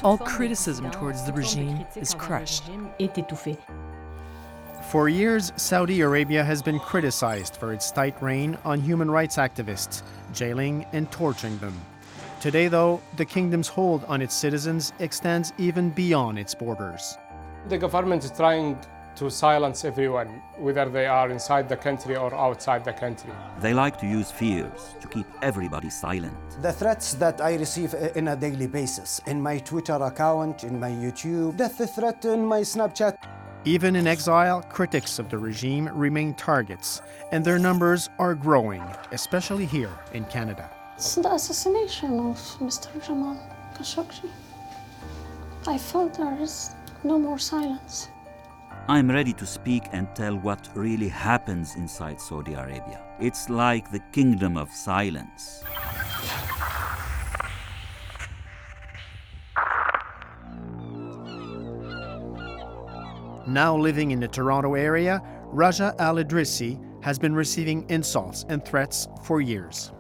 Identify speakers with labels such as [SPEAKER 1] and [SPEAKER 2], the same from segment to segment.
[SPEAKER 1] All criticism towards the regime is crushed.
[SPEAKER 2] For years, Saudi Arabia has been criticized for its tight rein on human rights activists, jailing and torturing them. Today, though, the kingdom's hold on its citizens extends even beyond its borders.
[SPEAKER 3] The government is trying to silence everyone, whether they are inside the country or outside the country.
[SPEAKER 4] They like to use fears to keep everybody silent.
[SPEAKER 5] The threats that I receive on a daily basis, in my Twitter account, in my YouTube, death threat in my Snapchat.
[SPEAKER 2] Even in exile, critics of the regime remain targets, and their numbers are growing, especially here in Canada.
[SPEAKER 6] It's the assassination of Mr. Jamal Khashoggi. I felt there is no more silence.
[SPEAKER 4] I'm ready to speak and tell what really happens inside Saudi Arabia. It's like the kingdom of silence.
[SPEAKER 2] Now living in the Toronto area, Raja Al-Idreesi has been receiving insults and threats for years.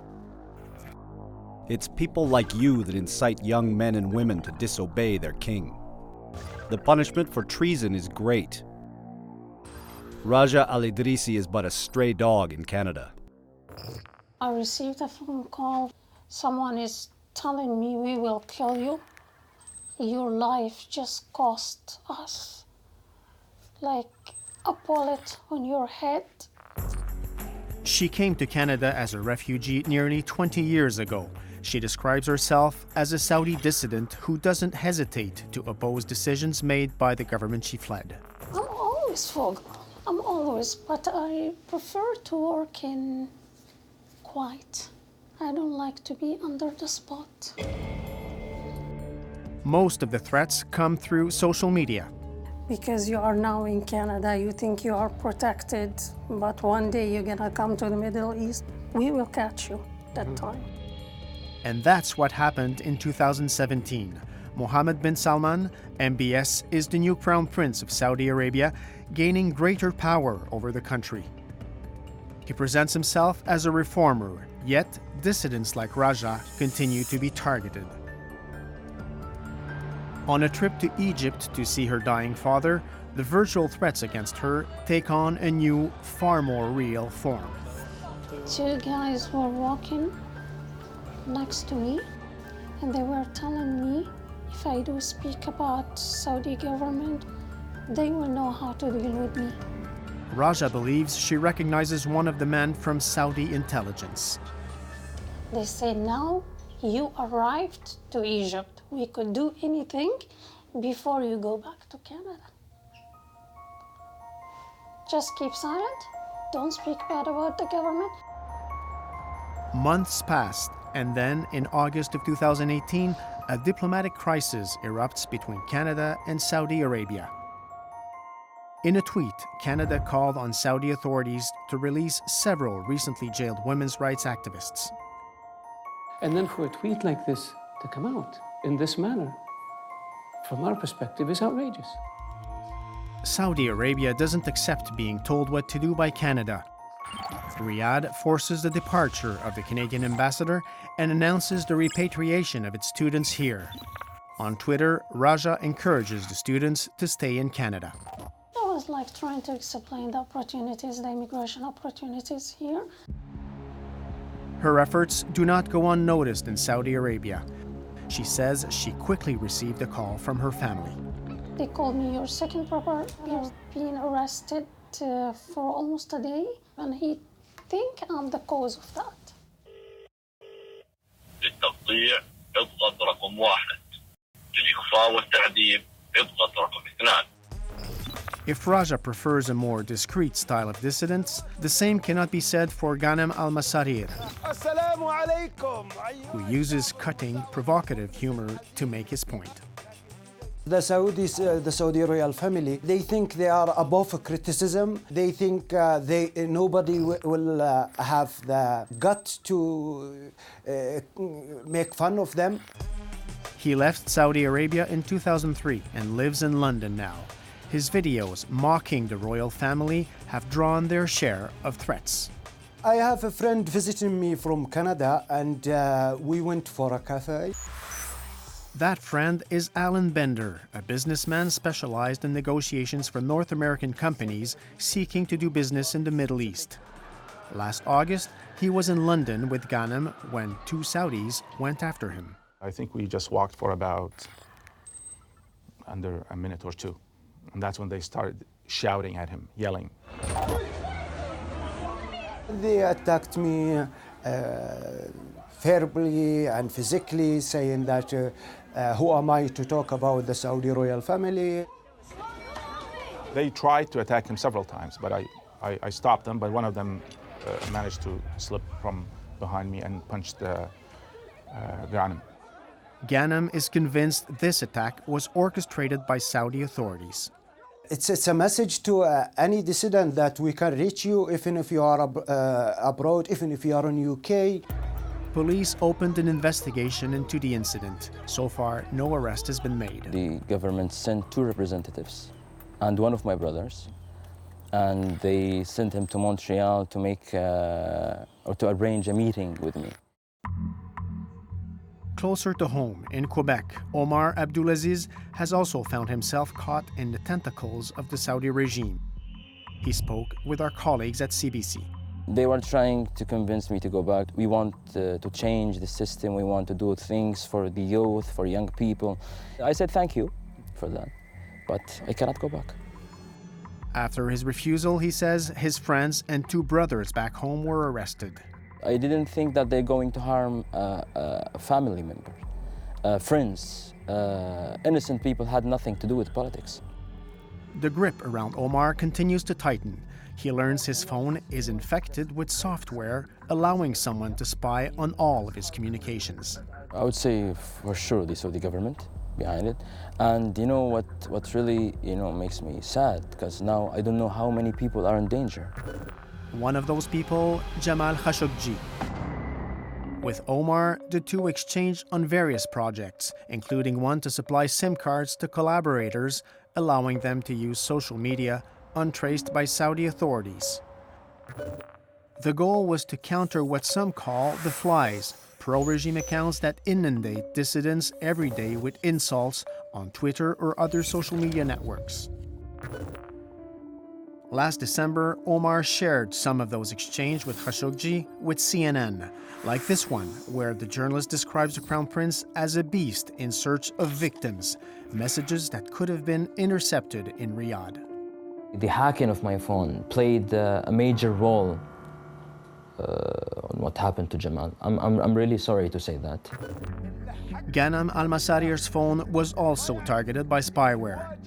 [SPEAKER 7] It's people like you that incite young men and women to disobey their king. The punishment for treason is great. Raja Al-Idreesi is but a stray dog in Canada.
[SPEAKER 6] I received a phone call. Someone is telling me, we will kill you. Your life just cost us like a bullet on your head.
[SPEAKER 2] She came to Canada as a refugee nearly 20 years ago. She describes herself as a Saudi dissident who doesn't hesitate to oppose decisions made by the government she fled.
[SPEAKER 6] I'm always vocal. But I prefer to work in quiet. I don't like to be under the spot.
[SPEAKER 2] Most of the threats come through social media.
[SPEAKER 6] Because you are now in Canada, you think you are protected, but one day you're gonna come to the Middle East, we will catch you that time.
[SPEAKER 2] And that's what happened in 2017. Mohammed bin Salman, MBS, is the new crown prince of Saudi Arabia, gaining greater power over the country. He presents himself as a reformer, yet dissidents like Raja continue to be targeted. On a trip to Egypt to see her dying father, the virtual threats against her take on a new, far more real form.
[SPEAKER 6] Two guys were walking next to me, and they were telling me if I do speak about Saudi government, they will know how to deal with me.
[SPEAKER 2] Raja believes she recognizes one of the men from Saudi intelligence.
[SPEAKER 6] They say, now you arrived to Egypt. We could do anything before you go back to Canada. Just keep silent. Don't speak bad about the government.
[SPEAKER 2] Months passed, and then in August of 2018, a diplomatic crisis erupts between Canada and Saudi Arabia. In a tweet, Canada called on Saudi authorities to release several recently jailed women's rights activists.
[SPEAKER 8] And then for a tweet like this to come out in this manner, from our perspective, is outrageous.
[SPEAKER 2] Saudi Arabia doesn't accept being told what to do by Canada. Riyadh forces the departure of the Canadian ambassador and announces the repatriation of its students here. On Twitter, Raja encourages the students to stay in Canada.
[SPEAKER 6] I was like trying to explain the opportunities, the immigration opportunities here.
[SPEAKER 2] Her efforts do not go unnoticed in Saudi Arabia. She says she quickly received a call from her family.
[SPEAKER 6] They called me, your second brother is being arrested for almost a day, and he think I'm the cause of that.
[SPEAKER 9] للتقطيع اضغط رقم 1. للإخفاء والتعذيب اضغط رقم 2.
[SPEAKER 2] If Raja prefers a more discreet style of dissidence, the same cannot be said for Ghanem Al-Masarir, who uses cutting, provocative humor to make his point.
[SPEAKER 5] The Saudis, the Saudi royal family, they think they are above criticism. They think nobody will have the gut to make fun of them.
[SPEAKER 2] He left Saudi Arabia in 2003 and lives in London now. His videos mocking the royal family have drawn their share of threats.
[SPEAKER 5] I have a friend visiting me from Canada, and we went for a cafe.
[SPEAKER 2] That friend is Alan Bender, a businessman specialized in negotiations for North American companies seeking to do business in the Middle East. Last August, he was in London with Ghanem when two Saudis went after him.
[SPEAKER 10] I think we just walked for about under a minute or two. And that's when they started shouting at him, yelling.
[SPEAKER 5] They attacked me verbally and physically, saying that who am I to talk about the Saudi royal family?
[SPEAKER 10] They tried to attack him several times, but I stopped them, but one of them managed to slip from behind me and punched Ghanem.
[SPEAKER 2] Ghanem is convinced this attack was orchestrated by Saudi authorities.
[SPEAKER 5] It's a message to any dissident that we can reach you even if you are abroad, even if you are in UK.
[SPEAKER 2] Police opened an investigation into the incident. So far, no arrest has been made.
[SPEAKER 11] The government sent two representatives and one of my brothers, and they sent him to Montreal to make or to arrange a meeting with me.
[SPEAKER 2] Closer to home, in Quebec, Omar Abulaziz has also found himself caught in the tentacles of the Saudi regime. He spoke with our colleagues at CBC.
[SPEAKER 11] They were trying to convince me to go back. We want to change the system. We want to do things for the youth, for young people. I said thank you for that, but I cannot go back.
[SPEAKER 2] After his refusal, he says his friends and two brothers back home were arrested.
[SPEAKER 11] I didn't think that they're going to harm family members, friends. Innocent people had nothing to do with politics.
[SPEAKER 2] The grip around Omar continues to tighten. He learns his phone is infected with software, allowing someone to spy on all of his communications.
[SPEAKER 11] I would say for sure the Saudi government behind it. And you know what really makes me sad, because now I don't know how many people are in danger.
[SPEAKER 2] One of those people, Jamal Khashoggi. With Omar, the two exchanged on various projects, including one to supply SIM cards to collaborators, allowing them to use social media untraced by Saudi authorities. The goal was to counter what some call the flies, pro-regime accounts that inundate dissidents every day with insults on Twitter or other social media networks. Last December, Omar shared some of those exchanges with Khashoggi with CNN, like this one, where the journalist describes the Crown Prince as a beast in search of victims, messages that could have been intercepted in Riyadh.
[SPEAKER 11] The hacking of my phone played a major role on what happened to Jamal. I'm really sorry to say that.
[SPEAKER 2] Ghanem Al-Masarir's phone was also targeted by spyware,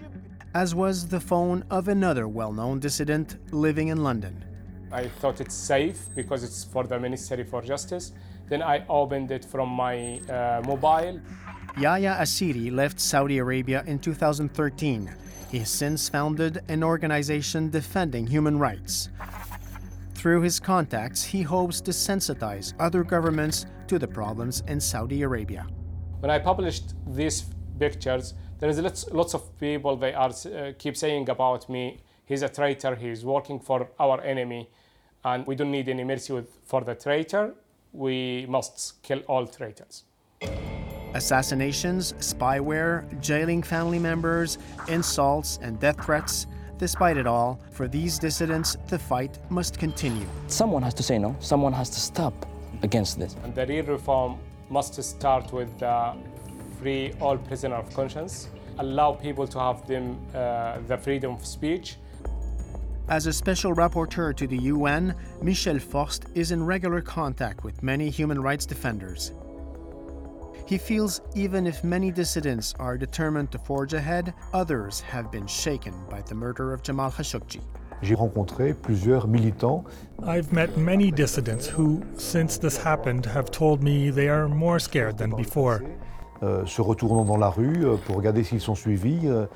[SPEAKER 2] as was the phone of another well-known dissident living in London.
[SPEAKER 3] I thought it's safe because it's for the Ministry for Justice. Then I opened it from my mobile.
[SPEAKER 2] Yahya Assiri left Saudi Arabia in 2013. He has since founded an organization defending human rights. Through his contacts, he hopes to sensitize other governments to the problems in Saudi Arabia.
[SPEAKER 3] When I published these pictures, there is lots of people, they are keep saying about me, he's a traitor, he's working for our enemy, and we don't need any mercy for the traitor. We must kill all traitors.
[SPEAKER 2] Assassinations, spyware, jailing family members, insults, and death threats. Despite it all, for these dissidents, the fight must continue.
[SPEAKER 11] Someone has to say no. Someone has to stop against this.
[SPEAKER 3] And the real reform must start with free all prisoners of conscience, allow people to have the freedom of speech.
[SPEAKER 2] As a special rapporteur to the UN, Michel is in regular contact with many human rights defenders. He feels even if many dissidents are determined to forge ahead, others have been shaken by the murder of Jamal Khashoggi.
[SPEAKER 12] J'ai rencontré plusieurs militants.
[SPEAKER 13] I've met many dissidents who, since this happened, have told me they are more scared than before.
[SPEAKER 12] Se retournant dans la rue pour regarder s'ils sont suivis.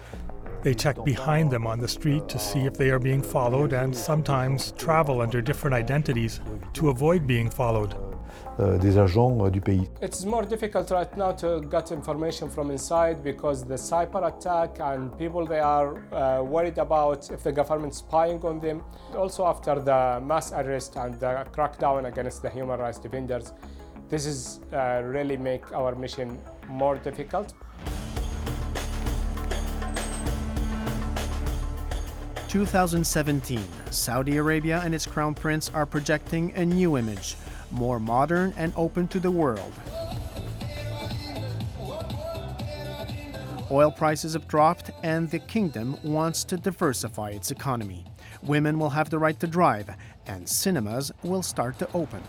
[SPEAKER 13] They check behind them on the street to see if they are being followed, and sometimes travel under different identities to avoid being followed.
[SPEAKER 12] Des agents du pays.
[SPEAKER 3] It's more difficult right now to get information from inside because the cyber attack and people they are worried about if the government spying on them. Also after the mass arrest and the crackdown against the human rights defenders, This is really make our mission more difficult.
[SPEAKER 2] 2017, Saudi Arabia and its crown prince are projecting a new image, more modern and open to the world. Oil prices have dropped and the kingdom wants to diversify its economy. Women will have the right to drive and cinemas will start to open.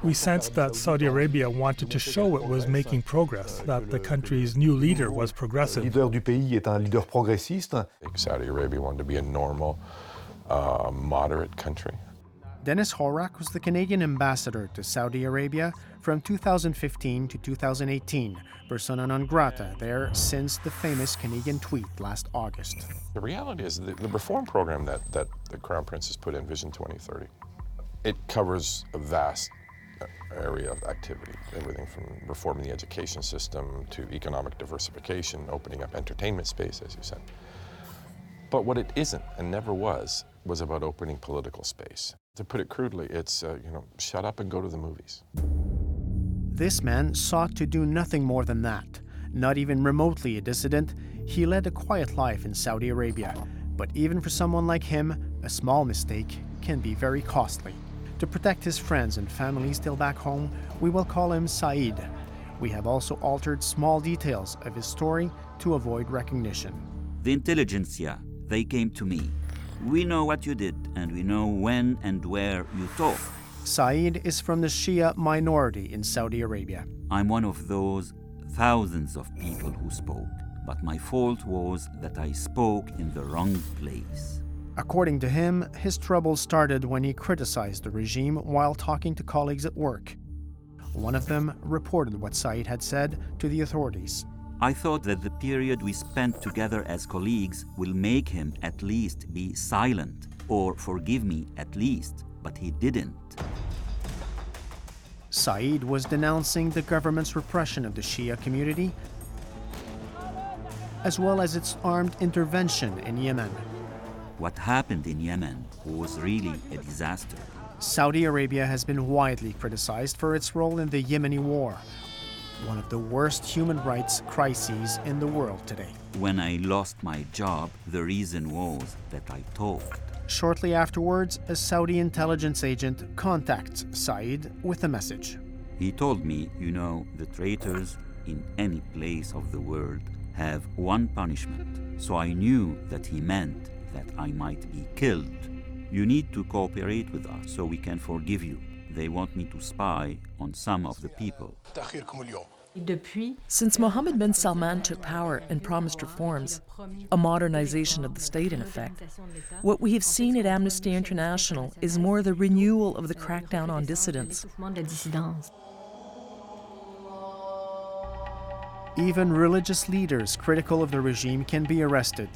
[SPEAKER 13] We sensed that Saudi Arabia wanted to show it was making progress, that the country's new leader was progressive.
[SPEAKER 12] Le leader du pays est un leader progressiste.
[SPEAKER 14] Saudi Arabia wanted to be a normal, moderate country.
[SPEAKER 2] Dennis Horak was the Canadian ambassador to Saudi Arabia from 2015 to 2018, persona non grata there since the famous Canadian tweet last August.
[SPEAKER 14] The reality is the reform program that the Crown Prince has put in, Vision 2030, it covers a vast area of activity, everything from reforming the education system to economic diversification, opening up entertainment space, as you said. But what it isn't and never was about opening political space. To put it crudely, it's, shut up and go to the movies.
[SPEAKER 2] This man sought to do nothing more than that. Not even remotely a dissident, he led a quiet life in Saudi Arabia. But even for someone like him, a small mistake can be very costly. To protect his friends and family still back home, we will call him Saeed. We have also altered small details of his story to avoid recognition.
[SPEAKER 4] The intelligentsia, they came to me. We know what you did, and we know when and where you talk.
[SPEAKER 2] Saeed is from the Shia minority in Saudi Arabia.
[SPEAKER 4] I'm one of those thousands of people who spoke, but my fault was that I spoke in the wrong place.
[SPEAKER 2] According to him, his trouble started when he criticized the regime while talking to colleagues at work. One of them reported what Saeed had said to the authorities.
[SPEAKER 4] I thought that the period we spent together as colleagues will make him at least be silent, or forgive me at least, but he didn't.
[SPEAKER 2] Saeed was denouncing the government's repression of the Shia community, as well as its armed intervention in Yemen.
[SPEAKER 4] What happened in Yemen was really a disaster.
[SPEAKER 2] Saudi Arabia has been widely criticized for its role in the Yemeni war, one of the worst human rights crises in the world today.
[SPEAKER 4] When I lost my job, the reason was that I talked.
[SPEAKER 2] Shortly afterwards, a Saudi intelligence agent contacts Saeed with a message.
[SPEAKER 4] He told me, the traitors in any place of the world have one punishment. So I knew that he meant that I might be killed. You need to cooperate with us so we can forgive you. They want me to spy on some of the people.
[SPEAKER 1] Since Mohammed bin Salman took power and promised reforms, a modernization of the state in effect, what we have seen at Amnesty International is more the renewal of the crackdown on dissidents.
[SPEAKER 2] Even religious leaders critical of the regime can be arrested.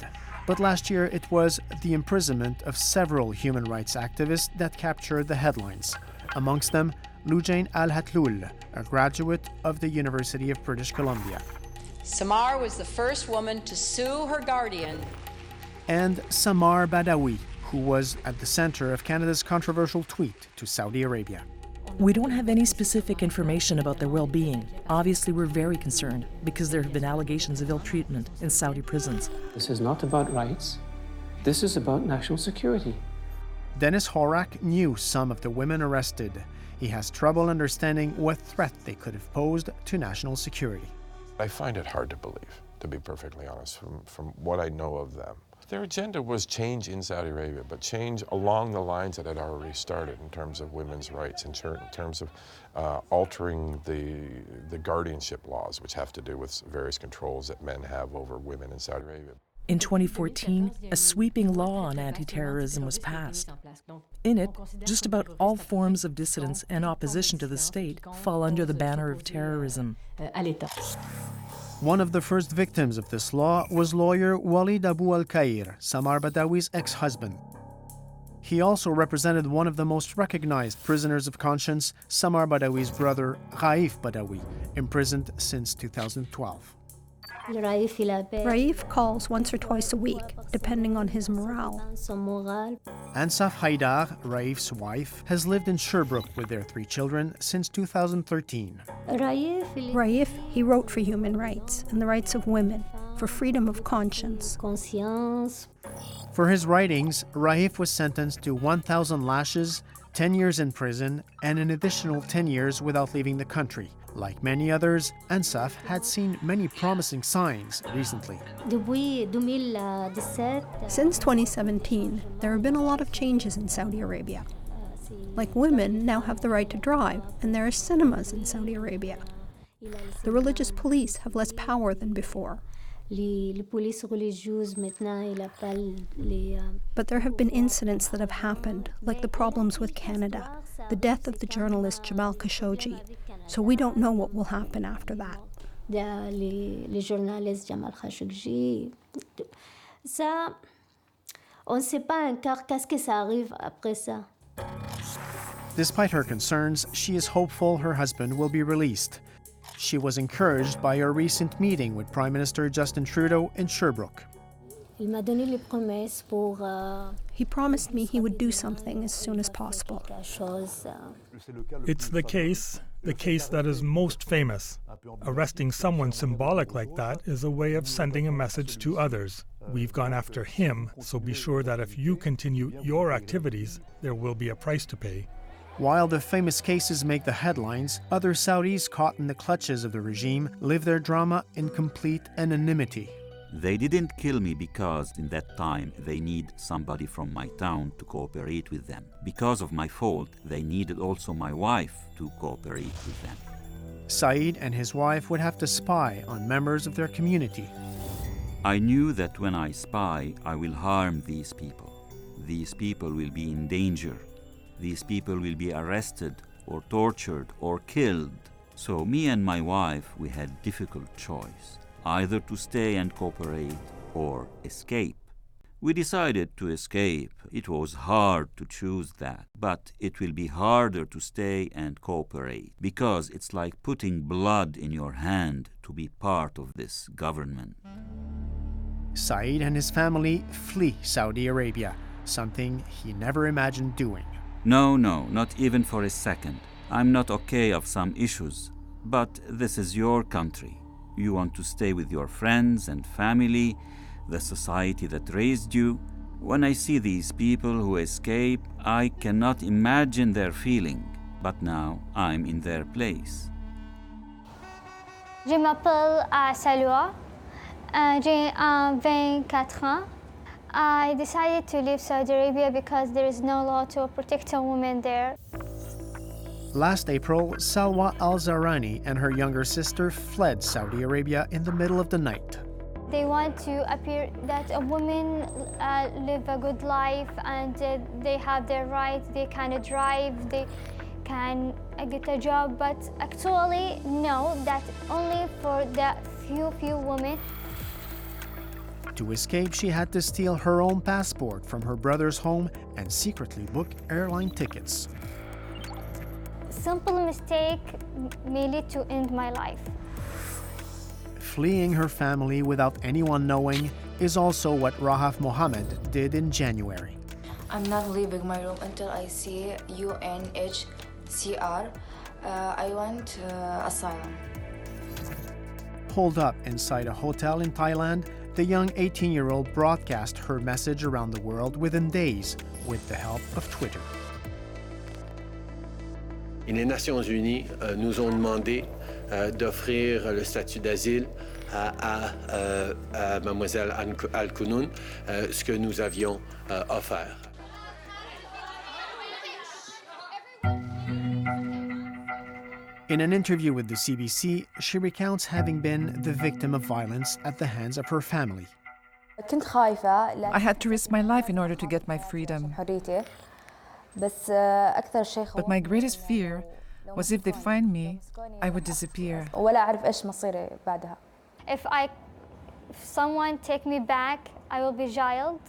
[SPEAKER 2] But last year it was the imprisonment of several human rights activists that captured the headlines. Amongst them, Lujain Al-Hathloul, a graduate of the University of British Columbia.
[SPEAKER 15] Samar was the first woman to sue her guardian.
[SPEAKER 2] And Samar Badawi, who was at the center of Canada's controversial tweet to Saudi Arabia.
[SPEAKER 1] We don't have any specific information about their well-being. Obviously, we're very concerned because there have been allegations of ill treatment in Saudi prisons.
[SPEAKER 8] This is not about rights. This is about national security.
[SPEAKER 2] Dennis Horak knew some of the women arrested. He has trouble understanding what threat they could have posed to national security.
[SPEAKER 14] I find it hard to believe, to be perfectly honest, from what I know of them. Their agenda was change in Saudi Arabia, but change along the lines that had already started in terms of women's rights, in terms of altering the guardianship laws, which have to do with various controls that men have over women in Saudi Arabia.
[SPEAKER 1] In 2014, a sweeping law on anti-terrorism was passed. In it, just about all forms of dissidence and opposition to the state fall under the banner of terrorism.
[SPEAKER 2] One of the first victims of this law was lawyer Walid Abu Al-Khair, Samar Badawi's ex-husband. He also represented one of the most recognized prisoners of conscience, Samar Badawi's brother, Rahaf Badawi, imprisoned since 2012.
[SPEAKER 16] Raif calls once or twice a week, depending on his morale.
[SPEAKER 2] Ansaf Haidar, Raif's wife, has lived in Sherbrooke with their 3 children since 2013.
[SPEAKER 16] Raif, he wrote for human rights and the rights of women, for freedom of conscience.
[SPEAKER 2] For his writings, Raif was sentenced to 1,000 lashes, 10 years in prison, and an additional 10 years without leaving the country. Like many others, Ansaf had seen many promising signs recently.
[SPEAKER 16] Since 2017, there have been a lot of changes in Saudi Arabia. Like, women now have the right to drive, and there are cinemas in Saudi Arabia. The religious police have less power than before. But there have been incidents that have happened, like the problems with Canada, the death of the journalist Jamal Khashoggi. So we don't know what will happen after that.
[SPEAKER 2] Despite her concerns, she is hopeful her husband will be released. She was encouraged by her recent meeting with Prime Minister Justin Trudeau in Sherbrooke.
[SPEAKER 16] He promised me he would do something as soon as possible.
[SPEAKER 13] It's the case that is most famous. Arresting someone symbolic like that is a way of sending a message to others. We've gone after him, so be sure that if you continue your activities, there will be a price to pay.
[SPEAKER 2] While the famous cases make the headlines, other Saudis caught in the clutches of the regime live their drama in complete anonymity.
[SPEAKER 4] They didn't kill me because in that time they need somebody from my town to cooperate with them. Because of my fault, they needed also my wife to cooperate with them.
[SPEAKER 2] Saeed and his wife would have to spy on members of their community.
[SPEAKER 4] I knew that when I spy, I will harm these people. These people will be in danger. These people will be arrested or tortured or killed. So me and my wife, we had difficult choice, either to stay and cooperate or escape. We decided to escape. It was hard to choose that, but it will be harder to stay and cooperate because it's like putting blood in your hand to be part of this government.
[SPEAKER 2] Saeed and his family flee Saudi Arabia, something he never imagined doing.
[SPEAKER 4] No, not even for a second. I'm not okay of some issues, but this is your country. You want to stay with your friends and family, the society that raised you. When I see these people who escape, I cannot imagine their feeling, but now I'm in their place.
[SPEAKER 17] Je m'appelle Salwa. J'ai 24 ans. I decided to leave Saudi Arabia because there is no law to protect a woman there.
[SPEAKER 2] Last April, Salwa Al-Zahrani and her younger sister fled Saudi Arabia in the middle of the night.
[SPEAKER 17] They want to appear that a woman live a good life and they have their rights, they can drive, they can get a job, but actually, no, that's only for the few women.
[SPEAKER 2] To escape, she had to steal her own passport from her brother's home and secretly book airline tickets.
[SPEAKER 17] Simple mistake may lead to end my life.
[SPEAKER 2] Fleeing her family without anyone knowing is also what Rahaf Mohammed did in January.
[SPEAKER 18] I'm not leaving my room until I see UNHCR. I want asylum.
[SPEAKER 2] Holed up inside a hotel in Thailand, the young 18-year-old broadcast her message around the world within days with the help of Twitter.
[SPEAKER 19] Et les Nations Unies nous ont demandé d'offrir le statut d'asile à Mademoiselle Al-Khair, ce que nous avions offert.
[SPEAKER 2] In an interview with the CBC, she recounts having been the victim of violence at the hands of her family.
[SPEAKER 20] I had to risk my life in order to get my freedom. But my greatest fear was if they find me, I would disappear.
[SPEAKER 17] If someone take me back, I will be jailed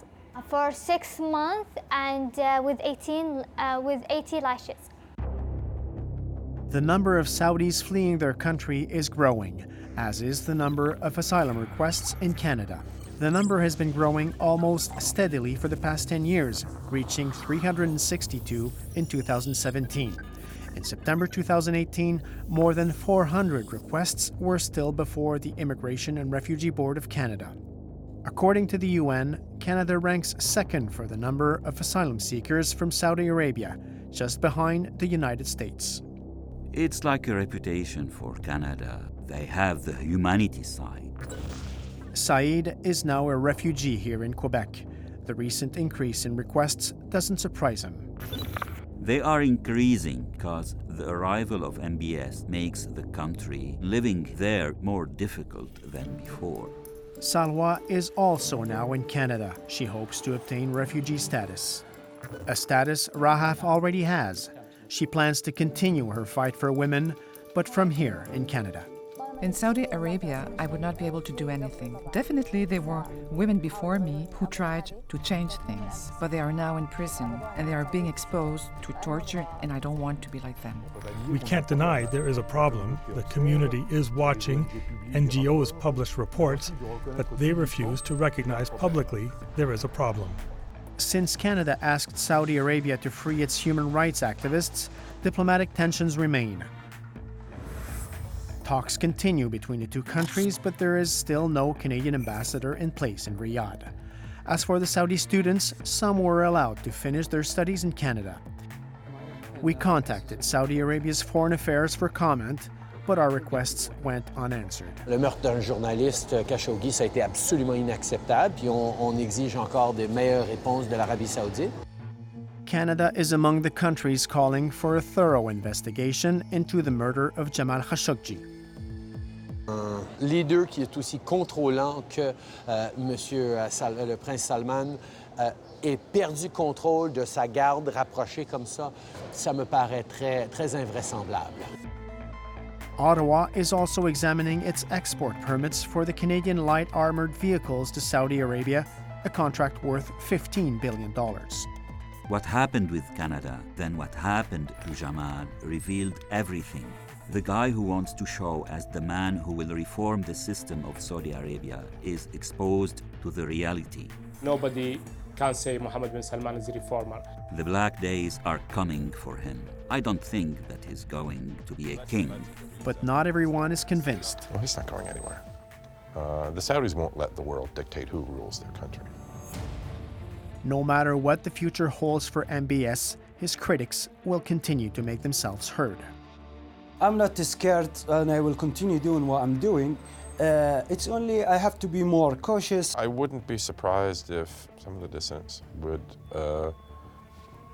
[SPEAKER 17] for 6 months and with 80 lashes.
[SPEAKER 2] The number of Saudis fleeing their country is growing. as is the number of asylum requests in Canada. The number has been growing almost steadily for the past 10 years, reaching 362 in 2017. In September 2018, more than 400 requests were still before the Immigration and Refugee Board of Canada. According to the UN, Canada ranks second for the number of asylum seekers from Saudi Arabia, just behind the United States.
[SPEAKER 4] It's like a reputation for Canada. They have the humanity side.
[SPEAKER 2] Saeed is now a refugee here in Quebec. The recent increase in requests doesn't surprise him.
[SPEAKER 4] They are increasing because the arrival of MBS makes the country living there more difficult than before.
[SPEAKER 2] Salwa is also now in Canada. She hopes to obtain refugee status. A status Rahaf already has. She plans to continue her fight for women, but from here in Canada.
[SPEAKER 20] In Saudi Arabia, I would not be able to do anything. Definitely, there were women before me who tried to change things, but they are now in prison and they are being exposed to torture, and I don't want to be like them.
[SPEAKER 13] We can't deny there is a problem. The community is watching. NGOs publish reports, but they refuse to recognize publicly there is a problem.
[SPEAKER 2] Since Canada asked Saudi Arabia to free its human rights activists, diplomatic tensions remain. Talks continue between the two countries, but there is still no Canadian ambassador in place in Riyadh. As for the Saudi students, some were allowed to finish their studies in Canada. We contacted Saudi Arabia's Foreign Affairs for comment, but our requests went unanswered.
[SPEAKER 19] Le meurtre d'un journaliste Khashoggi, ça a été absolument inacceptable, puis on exige encore de meilleures réponses de l'Arabie saoudite.
[SPEAKER 2] Canada is among the countries calling for a thorough investigation into the murder of Jamal Khashoggi.
[SPEAKER 19] Un leader qui est aussi contrôlant que le prince Salman ait perdu contrôle de sa garde rapprochée comme ça, ça me paraît très invraisemblable.
[SPEAKER 2] Ottawa is also examining its export permits for the Canadian light armored vehicles to Saudi Arabia, a contract worth $15 billion.
[SPEAKER 4] What happened with Canada, then what happened to Jamal, revealed everything. The guy who wants to show as the man who will reform the system of Saudi Arabia is exposed to the reality.
[SPEAKER 3] Nobody can say Mohammed bin Salman is a reformer.
[SPEAKER 4] The black days are coming for him. I don't think that he's going to be a king.
[SPEAKER 2] But not everyone is convinced.
[SPEAKER 14] Well, he's not going anywhere. The Saudis won't let the world dictate who rules their country.
[SPEAKER 2] No matter what the future holds for MBS, his critics will continue to make themselves heard.
[SPEAKER 5] I'm not scared and I will continue doing what I'm doing. It's only I have to be more cautious.
[SPEAKER 14] I wouldn't be surprised if some of the dissidents would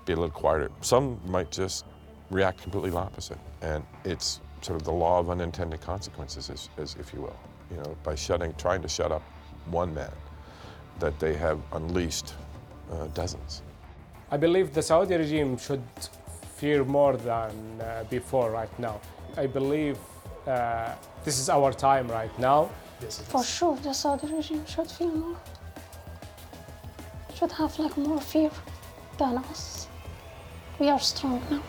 [SPEAKER 14] be a little quieter. Some might just react completely opposite. And it's sort of the law of unintended consequences, as if you will. You know, by trying to shut up one man, that they have unleashed dozens.
[SPEAKER 3] I believe the Saudi regime should fear more than before right now. I believe this is our time right now.
[SPEAKER 6] For sure, the Saudi regime should feel more. Should have like more fear than us. We are strong now.